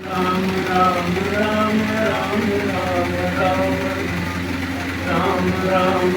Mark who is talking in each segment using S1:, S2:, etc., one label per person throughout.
S1: Ram Ram Ram Ram Ram Ram Ram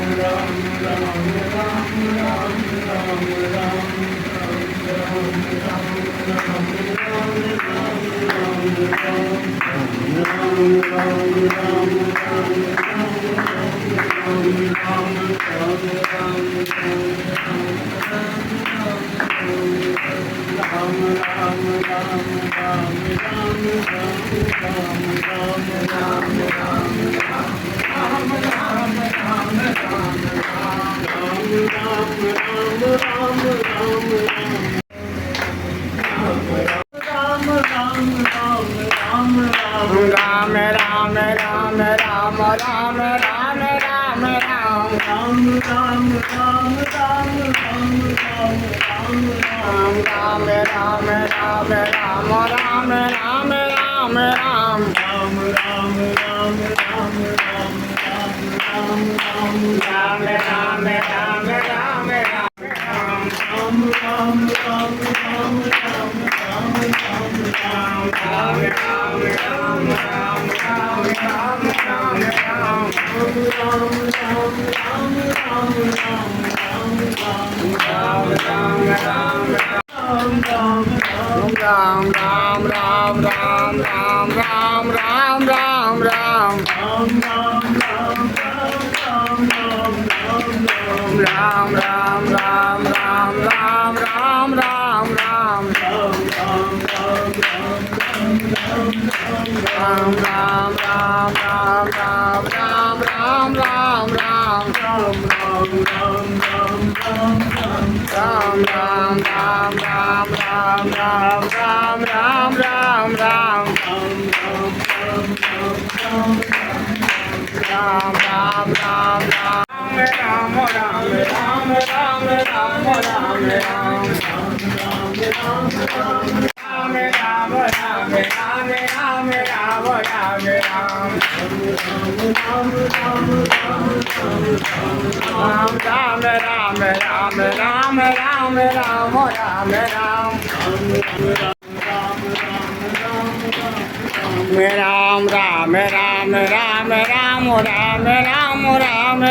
S1: Ram Ram Ram Ram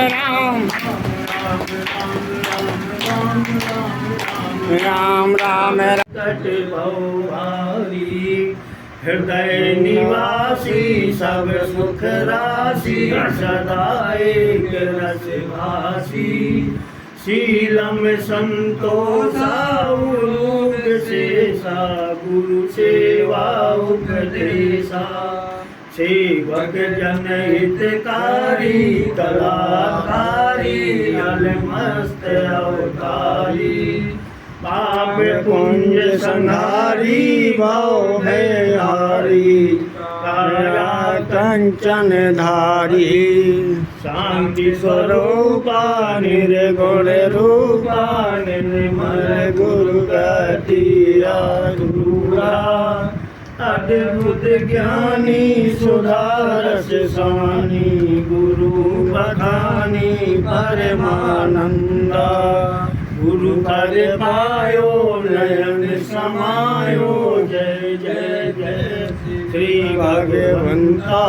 S1: Ram Ram cut भौहारी हृदय निवासी सब सुख राशि सदा एक रस भासी शीलम संतोषा उलोक शेषा गुरु सेवा उपदेशा सेवक जन हितकारी कलाकारी अलमस्त अवतारी पाप पुंज संहारी भव है हारी काया कंचन धारी शांति स्वरूपा निर्गुण रूपा निर्मल गुरु गतिया गुरुरा अद्भुत ज्ञानी सुधारस सानी गुरु बखानी परमानंदा गुरु पर पायो नयन समायो जय जय जय श्री भगवंता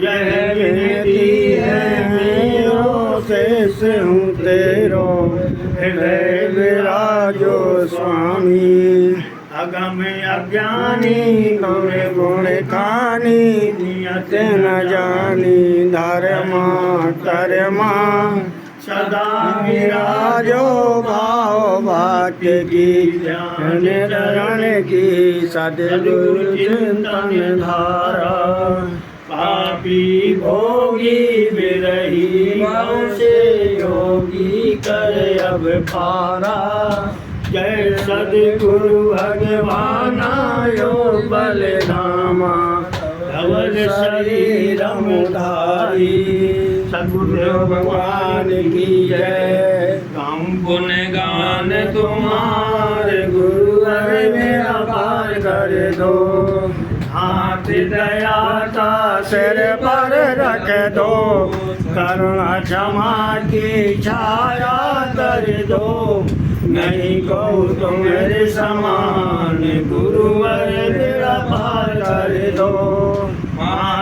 S1: यह विनती है मेरो शेष हूँ तेरो हृदय विराजो स्वामी अगम अज्ञानी तुमे गुण खानी नियत न जानी धर्मा कर्मा सदा विराजो भाव वाक्य की चरण की सद्गुरु चिंतन धारा पापी भोगी विरही से योगी कर अब पारा जय सद्गुरु भगवान योग बलधामा धवल शरीरम धारी सद्गुरु भगवान की जय गाम पुन गान तुम्हारे गुरु मेरा पार कर दो हाथ दया का सिर पर रख दो करुणा क्षमा की छाया कर दो नहीं को तुम्हारे समान गुरुवर मेरा पार कर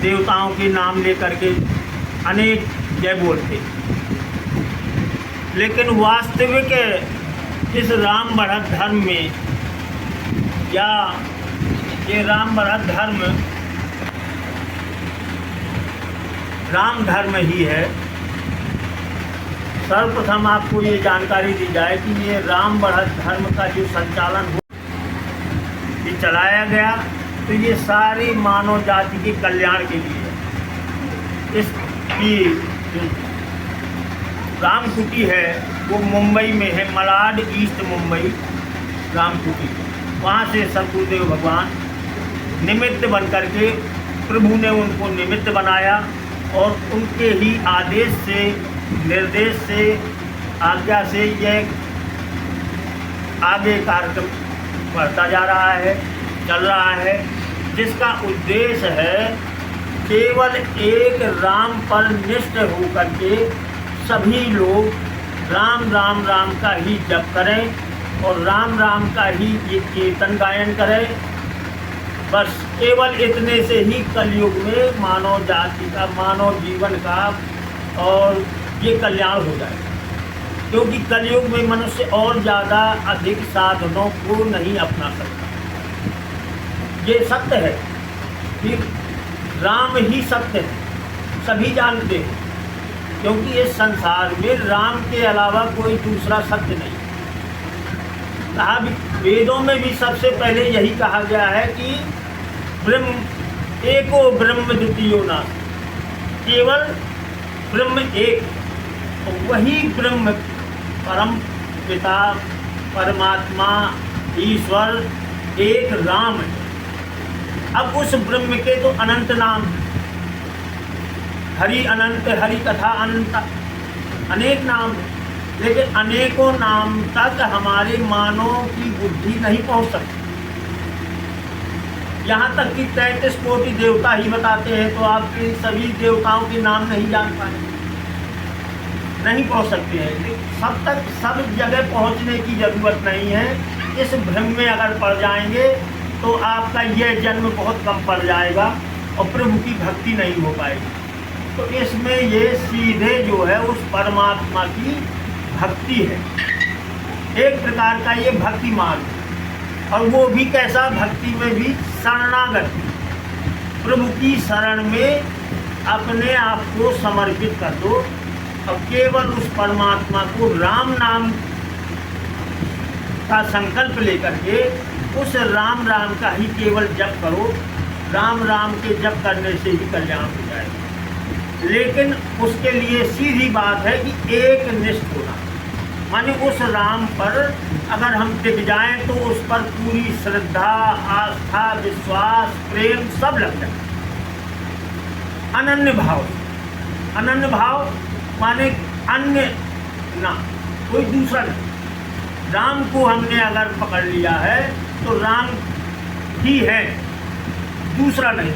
S1: देवताओं के नाम लेकर के अनेक जय बोलते, लेकिन वास्तविक इस राम बढ़त धर्म में या ये राम बढ़त धर्म राम धर्म ही है। सर्वप्रथम आपको ये जानकारी दी जाए कि ये राम बढ़त धर्म का जो संचालन हो ये चलाया गया, तो ये सारी मानव जाति के कल्याण के लिए है। इसकी जो रामकुटी है वो मुंबई में है, मलाड ईस्ट मुंबई रामकुटी। वहाँ से सदगुरुदेव भगवान निमित्त बन करके प्रभु ने उनको निमित्त बनाया और उनके ही आदेश से, निर्देश से, आज्ञा से यह आगे कार्यक्रम बढ़ता जा रहा है, चल रहा है, जिसका उद्देश्य है केवल एक राम पर निष्ठ होकर के सभी लोग राम राम राम का ही जप करें और राम राम का ही ये कीर्तन गायन करें। बस केवल इतने से ही कलयुग में मानव जाति का, मानव जीवन का और ये कल्याण हो जाए, क्योंकि कलयुग में मनुष्य और ज़्यादा अधिक साधनों को नहीं अपना सकता। ये सत्य है कि राम ही सत्य है, सभी जानते हैं, क्योंकि इस संसार में राम के अलावा कोई दूसरा सत्य नहीं। कहा भी वेदों में भी सबसे पहले यही कहा गया है कि ब्रह्म एको ब्रह्म द्वितीयो नास्ति, केवल ब्रह्म एक, वही ब्रह्म परम पिता परमात्मा ईश्वर एक राम है। अब उस ब्रह्म के तो अनंत नाम, हरि अनंत, हरि कथा अनंत, अनेक नाम, लेकिन अनेकों नाम तक हमारे मानव की बुद्धि नहीं पहुंच सकती। यहाँ तक कि 33 कोटि देवता ही बताते हैं, तो आप इन सभी देवताओं के नाम नहीं जान पाए, नहीं पहुँच सकते हैं। सब तक सब जगह पहुँचने की ज़रूरत नहीं है। इस भ्रम में अगर पड़ जाएंगे तो आपका यह जन्म बहुत कम पड़ जाएगा और प्रभु की भक्ति नहीं हो पाएगी। तो इसमें ये सीधे जो है उस परमात्मा की भक्ति है, एक प्रकार का ये भक्ति मार्ग है। और वो भी कैसा, भक्ति में भी शरणागति, प्रभु की शरण में अपने आप को समर्पित कर दो और केवल उस परमात्मा को राम नाम का संकल्प लेकर के उस राम राम का ही केवल जप करो। राम राम के जप करने से ही कल्याण हो जाएगा, लेकिन उसके लिए सीधी बात है कि एक निष्ठ होना, माने उस राम पर अगर हम टिक जाएं तो उस पर पूरी श्रद्धा, आस्था, विश्वास, प्रेम सब लग जाए। अनन्य भाव, अनन्य भाव माने अन्य ना, कोई दूसरा नहीं। राम को हमने अगर पकड़ लिया है तो राम ही है, दूसरा नहीं।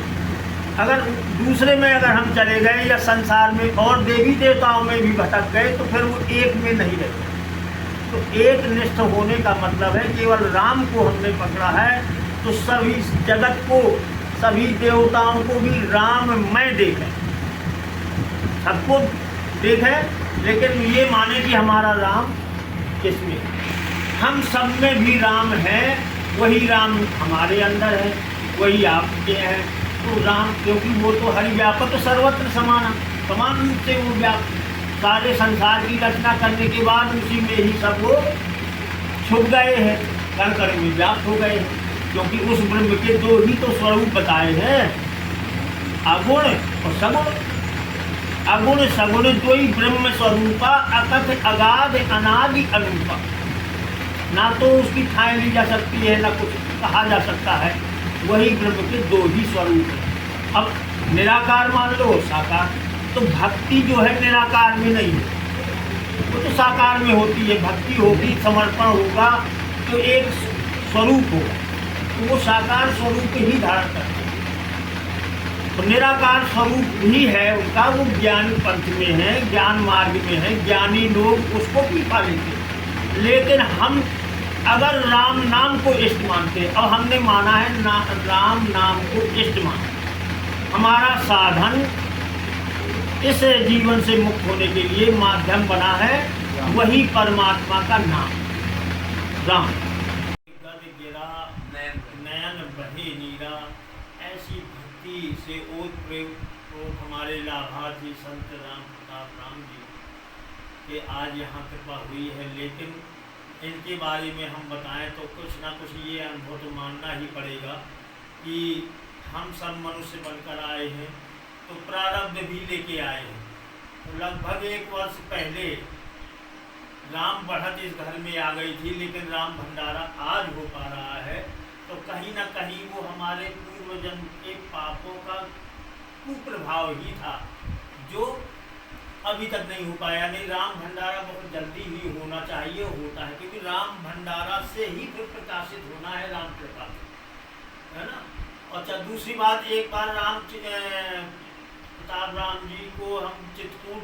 S1: अगर दूसरे में अगर हम चले गए या संसार में और देवी देवताओं में भी भटक गए तो फिर वो एक में नहीं रहते। तो एक निष्ठ होने का मतलब है केवल राम को हमने पकड़ा है तो सभी जगत को, सभी देवताओं को भी राममय देखें, सबको देखें, लेकिन ये माने कि हमारा राम किसमें, हम सब में भी राम है, वही राम हमारे अंदर है, वही आपके हैं। तो राम, क्योंकि वो तो हरि व्यापक सर्वत्र समान रूप से वो व्याप्त, सारे संसार की रचना करने के बाद उसी में ही सब वो छुप गए हैं, कण कण में व्याप्त हो गए हैं। क्योंकि उस ब्रह्म के दो ही तो स्वरूप बताए हैं, अगुण और सगुण। अगुण सगुण दो ही ब्रह्म स्वरूपा, अकथ अगाध अनादि अनूपा। ना तो उसकी ठाएं ली जा सकती है, ना कुछ कहा जा सकता है, वही ब्रह्म के दो ही स्वरूप है। अब निराकार मान लो, साकार, तो भक्ति जो है निराकार में नहीं है, वो तो साकार में होती है। भक्ति होगी, समर्पण होगा तो एक स्वरूप होगा, तो वो साकार स्वरूप ही धारण करते हैं। तो निराकार स्वरूप ही है उनका, वो ज्ञान पंथ में है, ज्ञान मार्ग में है, ज्ञानी लोग उसको भी पा लेते हैं। लेकिन हम अगर राम नाम को इष्ट मानते, और हमने माना है राम नाम को इष्ट माना, हमारा साधन इस जीवन से मुक्त होने के लिए माध्यम बना है, वही परमात्मा का नाम राम। गद गिरा नयन बहे नीरा, ऐसी भक्ति से ओत प्रेम हमारे लाभार्थी संत राम प्रताप राम जी के आज यहाँ कृपा हुई है। लेकिन इनके बारे में हम बताएं तो कुछ ना कुछ ये अनुभव तो मानना ही पड़ेगा कि हम सब मनुष्य बनकर आए हैं तो प्रारब्ध भी लेके आए हैं। तो लगभग 1 वर्ष पहले राम बढ़त इस घर में आ गई थी, लेकिन राम भंडारा आज हो पा रहा है तो कहीं ना कहीं वो हमारे पूर्व जन्म के पापों का कुप्रभाव ही था जो अभी तक नहीं हो पाया। नहीं, राम भंडारा बहुत जल्दी ही होना चाहिए, होता है, क्योंकि राम भंडारा से ही फिर प्रकाशित होना है राम कृपा, है ना। अच्छा, दूसरी बात, एक बार प्रताप राम जी को हम चित्रकूट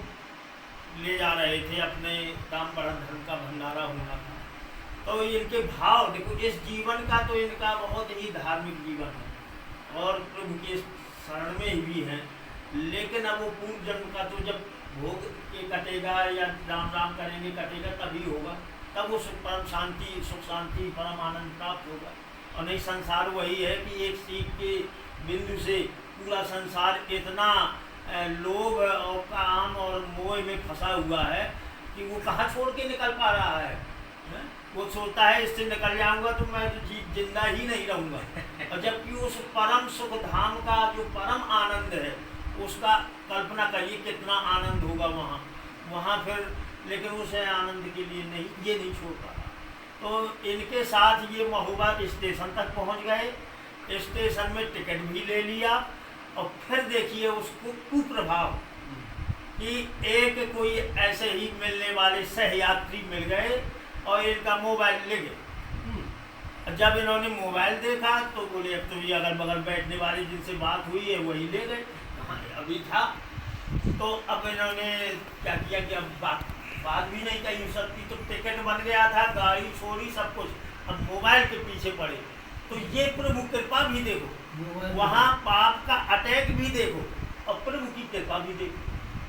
S1: ले जा रहे थे, अपने राम बढ़त धर्म का भंडारा होना था। तो इनके भाव देखो, इस जीवन का तो इनका बहुत ही धार्मिक जीवन है और प्रभु के शरण में भी है, लेकिन अब वो पूर्व जन्म का तो जब भोग के कटेगा या राम राम करेंगे कटेगा तभी होगा, तब वो परम शांति, सुख शांति, परम आनंद प्राप्त होगा। और नहीं, संसार वही है कि एक सीख के बिंदु से पूरा संसार इतना लोभ और काम और मोह में फंसा हुआ है कि वो कहाँ छोड़ के निकल पा रहा है। वो सोचता है इससे निकल जाऊंगा तो मैं तो जिंदा ही नहीं रहूंगा, और जबकि उस परम सुख धाम का जो परम आनंद है उसका कल्पना करिए कितना आनंद होगा वहाँ फिर, लेकिन उसे आनंद के लिए ये नहीं छोड़ पा रहा। तो इनके साथ ये महोबा स्टेशन तक पहुँच गए, स्टेशन में टिकट भी ले लिया और फिर देखिए उसको कुप्रभाव कि एक कोई ऐसे ही मिलने वाले सहयात्री मिल गए और इनका मोबाइल ले गए। जब इन्होंने मोबाइल देखा तो बोले अब तो ये अगल बगल बैठने वाली जिनसे बात हुई है वही ले गए, अभी था। तो अब इन्होंने क्या किया कि अब बात भी नहीं कही हो सकती, तो टिकट बन गया था, गाड़ी छोड़ी सब कुछ, अब मोबाइल के पीछे पड़े। तो ये प्रभु कृपा भी देखो, वहाँ पाप का अटैक भी देखो और प्रभु की कृपा भी देखो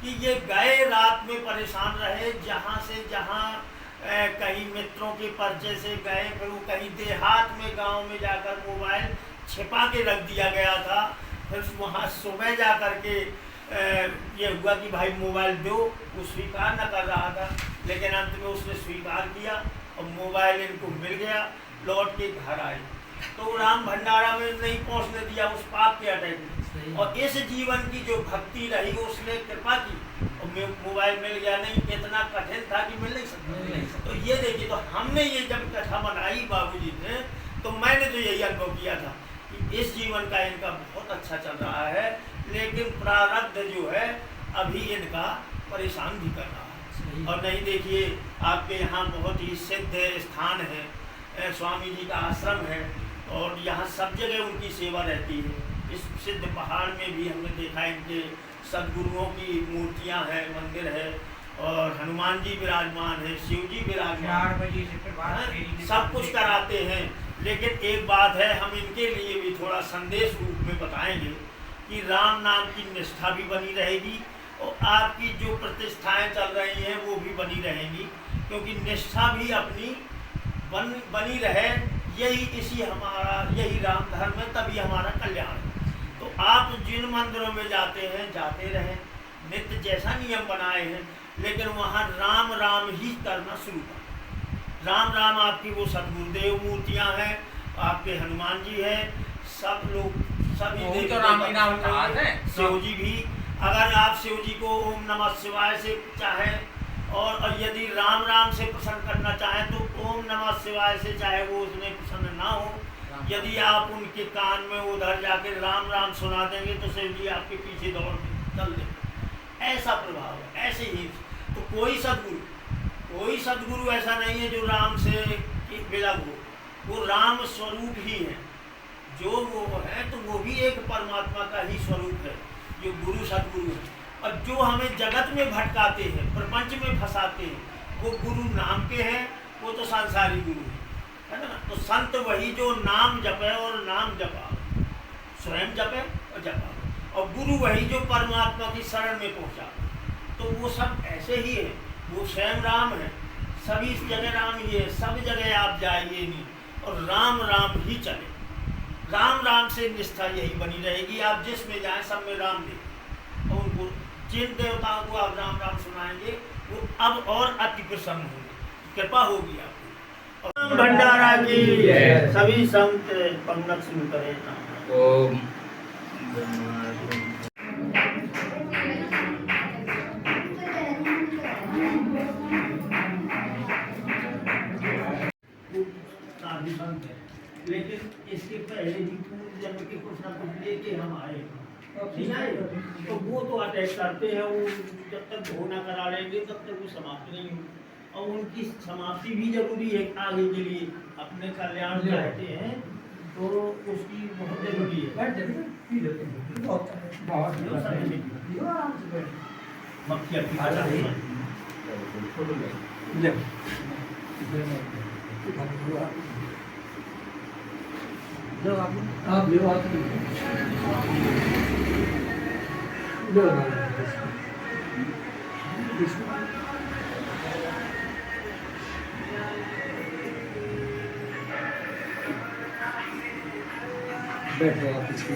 S1: कि ये गए रात में परेशान रहे, जहाँ से जहाँ कहीं मित्रों के परिचय से गए, फिर वो कहीं देहात में गांव में जाकर मोबाइल छिपा के रख दिया गया था। फिर वहाँ सुबह जा कर के ये हुआ कि भाई मोबाइल दो, वो स्वीकार न कर रहा था, लेकिन अंत में उसने स्वीकार किया और मोबाइल इनको मिल गया। लौट के घर आए तो राम भंडारा में नहीं पहुँचने दिया उस पाप के अटैक में, और इस जीवन की जो भक्ति रही उसने कृपा की और मोबाइल मिल गया। नहीं, इतना कठिन था कि मिल नहीं सकता। तो ये देखिए, तो हमने ये जब कथा बनाई बाबूजी ने, तो मैंने तो यही अनुभव किया था कि इस जीवन का इनका बहुत अच्छा चल रहा है, लेकिन प्रारब्ध जो है अभी इनका परेशान भी कर रहा है। और नहीं, देखिए आपके यहाँ बहुत ही सिद्ध स्थान है, स्वामी जी का आश्रम है और यहाँ सब जगह उनकी सेवा रहती है। इस सिद्ध पहाड़ में भी हमने देखा इनके सदगुरुओं की मूर्तियाँ हैं, मंदिर है और हनुमान जी विराजमान है, शिव जी विराजमान, सब कुछ कराते हैं। लेकिन एक बात है, हम इनके लिए भी थोड़ा संदेश रूप में बताएंगे कि राम नाम की निष्ठा भी बनी रहेगी और आपकी जो प्रतिष्ठाएं चल रही हैं वो भी बनी रहेंगी, क्योंकि निष्ठा भी अपनी बनी रहे। यही राम धर्म है, तभी हमारा कल्याण है। तो आप जिन मंदिरों में जाते हैं जाते रहें, नित्य जैसा नियम बनाए हैं, लेकिन वहाँ राम राम ही करना शुरू करें। राम राम आपकी वो सदगुरुदेव मूर्तियाँ हैं, आपके हनुमान जी हैं, सब लोग सभी शिव जी भी, अगर आप शिव जी को ओम नमः शिवाय से चाहें और यदि राम राम से प्रसन्न करना चाहें तो ओम नमः शिवाय से, चाहे वो उसमें प्रसन्न ना हो, यदि आप उनके कान में उधर जाके राम राम सुना देंगे तो शिव जी आपके पीछे दौड़ चल देंगे। ऐसा प्रभाव है। ऐसे ही तो कोई सदगुरु ऐसा नहीं है जो राम से विलग हो, वो राम स्वरूप ही है। जो वो है तो वो भी एक परमात्मा का ही स्वरूप है, जो गुरु सदगुरु है। और जो हमें जगत में भटकाते हैं, प्रपंच में फंसाते हैं, वो गुरु नाम के हैं, वो तो सांसारिक गुरु है ना। तो संत वही जो नाम जपे और नाम जपा, स्वयं जपे और जपा।
S2: और गुरु वही जो परमात्मा की शरण में पहुंचा। तो वो सब ऐसे ही है, वो स्वयं राम है, सभी जगह राम ही है, सब जगह आप जाइए नहीं और राम राम ही चले। राम राम से निष्ठा यही बनी रहेगी, आप जिसमें जाएं सब में राम देखें और उनको जिन देवताओं को आप राम राम सुनाएंगे वो अब और अति प्रसन्न होंगे, कृपा होगी आपको। और भंडारा की सभी संत पंगत शुरू करें।
S3: ओम
S2: साधु संत है, लेकिन इसके पहले भी पूर्व जन्म के कुछ ना कुछ लेके हम आए, ठीक है? तो वो तो अटैक करते हैं, वो जब तक धो ना करा लेंगे तब तक वो समाप्त नहीं होगी। और उनकी समाप्ति भी जरूरी है आगे के लिए, अपने कल्याण चाहते हैं तो उसकी बहुत जरूरी है। मक्खियाँ की
S4: आप ले आओ। बैठो आप इसकी